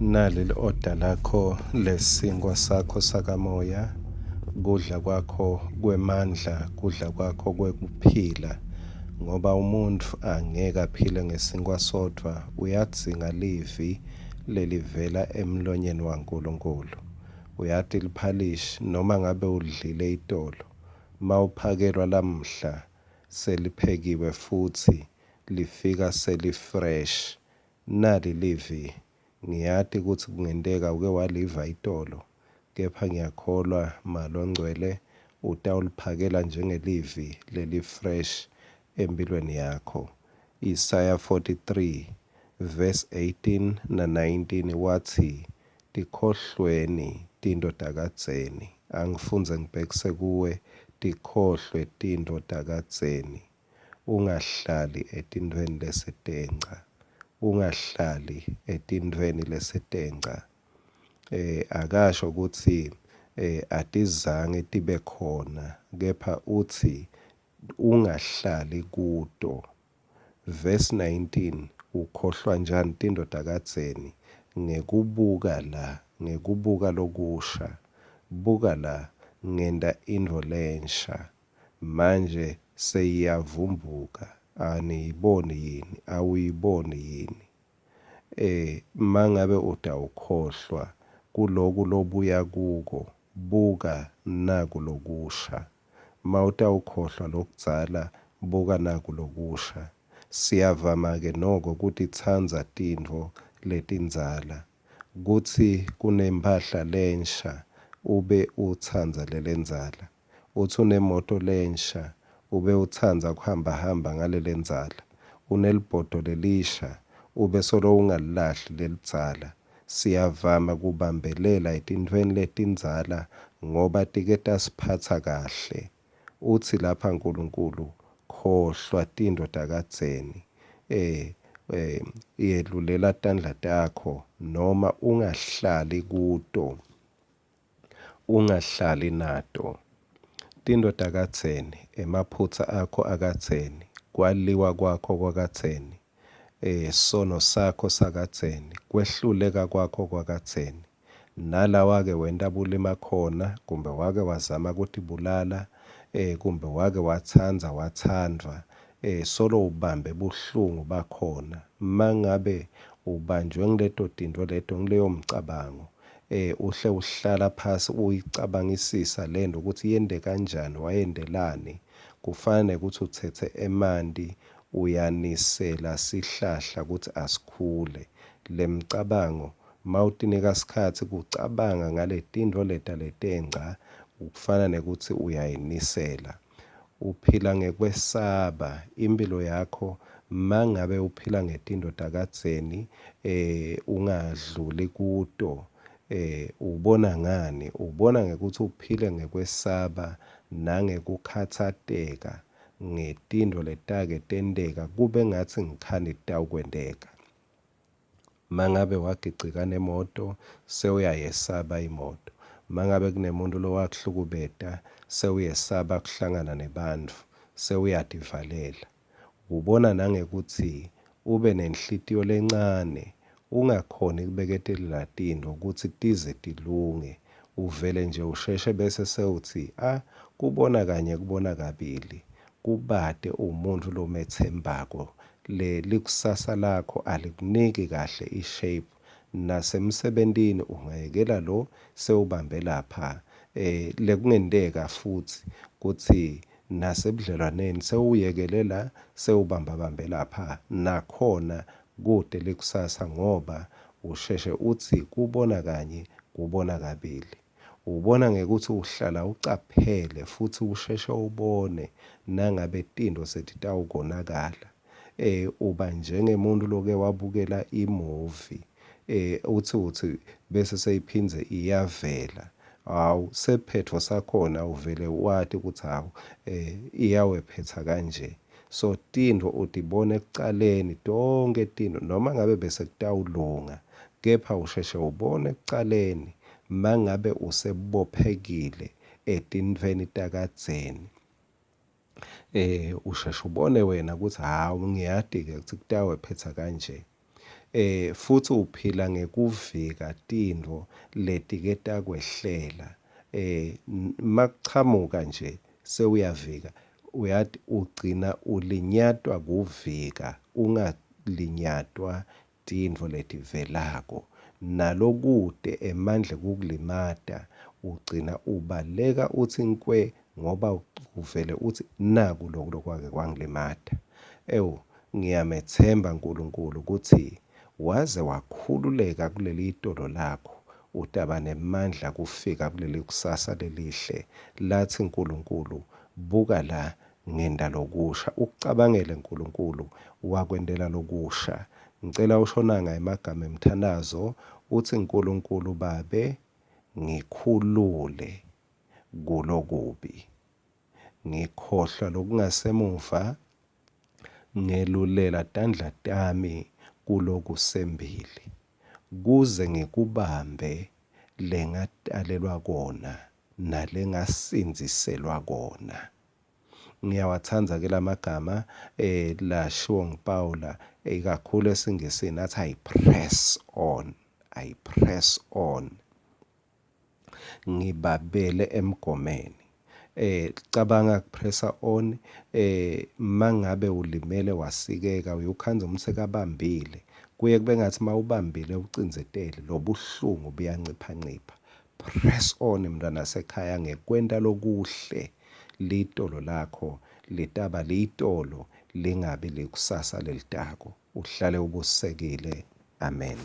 Naleli oda lakho lesinkwa sakho sakamoya, kudla kwakho kwemandla, kudla kwakho kwekuphila. Ngoba umuntu angeke aphile ngesinkwa sodwa, uyadzinga livi lelivela emlonyeni waNkulunkulu. Uyati liphalishi noma ngabe udlile itolo, mawuphakelwa lamhla seliphekiwe futhi lifika selifresh. Nali livi, ngiyati ukuthi kungenteka uke waliva itolo, kepha ngiyakholwa malongcwele utawuliphakela njengelivi leli fresh empilweni yakho. Isaiah 43 verse 18 na 19 wathi, tikhohlweni tindodakadzeni. Angifunze ngibhekise kuwe, tikhohlwe tindodakadzeni. Ungahlali etintweni lesetenca. Ungahlali etintweni lesetenca. Akasho ukuthi atizange tibe khona, kepha uthi ungahlali kuto. Verse 19, ukhohlwa njani tindodakadzeni? Ngekubuka lokusha. Buka la, ngenta intfo lensha. Manje seyiyavumbuka. Aniyiboni yini? Awuyiboni yini? Mangabe utawukhohlwa kuloku lobuya kuko, buka naku lokusha. Mawutawukhohlwa lokudzala, buka naku lokusha. Siyavama-ke noko kuti tsandza tintfo letindzala. Kutsi kunemphahla lensha, ube utsandza lelendzala. Utsi unemoto lensha, ube utsandza kuhamba ngalelendzala. Unelibhodo lelisha, ube solo ungalilahli lelidzala. Siyavama kubambelela etintfweni letindzala ngoba tike tasiphatsa kahle. Uthi lapha Nkulunkulu, khohlwa tindodakadzeni. Yedlulela tandla takho noma ungahlali kuto. Ungahlali nato. Tindodakadzeni, emaphutsa akho akadzeni, kwaliwa kwakho kwakadzeni, sono sakho sakadzeni, kwehluleka kwakho kwakadzeni. Nalawake wenta bulima khona, kumbe wake wazama kutibulala, kumbe wake watsandva, solo ubambe buhlungu bakhona. Mangabe ubanjwe ngileto tintfo leto, ngileyo mcabango, uhle uhlala phasi uyicabangisisa lento ukuthi yende kanjani, wayendelani. Kufane ukuthi uthethe emanti uyanisela sihlahla ukuthi asikhule. Lemcabango mawutinika sikhatsi kucabanga ngale tintfo letenca, kufana nekuthi uyayinisela. Uphila ngekwesaba impilo yakho. Mangabe uphila ngetindodakadzeni, ungadluli kuto, ubona ngani? Ubona ngekuthi uphile ngekwesaba nangekukhatsateka ngetintfo letake tenteka kube ngathi ngikhani titawukwenteka. Mangabe wagicika nemoto, sewuyayesaba imoto. Mangabe kunemuntu lowakuhlukubeta, sewuyesaba kuhlangana nebantfu, sewuyativalela. Ubona nangekuthi ube nenhlitiyo lencane, ungakhoni kubeketelela tintfo ukuthi tize tilunge. Uvele nje usheshe bese sewuthi, kubona kanye kubona kabili. Kubate umuntu lomethembako. Likusasa lakho alikuniki kahle ishape. Nasemsebentini ungayekela lo sewubambe lapha. Lekungenteka futhi kuthi nasebudlelwaneni sewuyekelela sewubambabambe lapha. Nakhona kude likusasa ngoba usheshe uthi kubona kanye kubona kabili. Ubona ngekuthi uhlala ucaphele futhi usheshe ubone nangabe tintfo setitawukonakala. Uba njengemuntu loke wabukela imovie, uthi bese seyiphindze iyavela. Sephetfo sakhona uvele wati ukuthi iyawephetsa kanje. So tintfo utibone ekucaleni, tonke tintfo noma ngabe bese kutawulunga, kepha usheshe ubone ekucaleni mangabe usebophekile etintfweni takadzeni. Usheshe ubone wena ukuthi ngiyati-ke ukuthi kutawephetsa kanje. futhi uphila ngekuvika tintfo letike takwehlela. Makuchamuka nje sewuyavika, uyathi ugcina ulinyatwa kuvika, ungalinyatwa tintfo letivelako. Nalokude emandla kukulimata ugcina ubaleka uthi nkwe ngoba uvele uthi naku lokwake kwangilimata. Ngiyamethemba uNkulunkulu ukuthi waze wakhululeka kuleli tolo lakho, utaba nemandla kufika kuleli kusasa lelihle lathi uNkulunkulu buka la ngenda lokusha. Ukucabangele uNkulunkulu wakwendela lokusha. Ngicela ushonanga emagama emthandazo uthi uNkulunkulu babe ngikhulule kulokubi, ngikhohlwa lokungasemuva, ngelulela tandla tami kulokusembili, kuze ngikubambe lengatalelwa kona nalengasindziselwa kona. Ngiyawathandza ke lamagama lashiwo nguPawula kakhulu esiNgisini athi I press on, I press on. Ngibabele emgomeni. Cabanga kupressa on mangabe ulimele wasikeka uyukhanza umseka abambile, kuye kube ngathi mawubambile ucinzetele lobuhlungu buyancipha. Press on mntwana sekhaya ngekwenta lokuhle, litolo lakho litaba litolo lingabi likusasa lelitako. Uhlale ubusekile. Amen.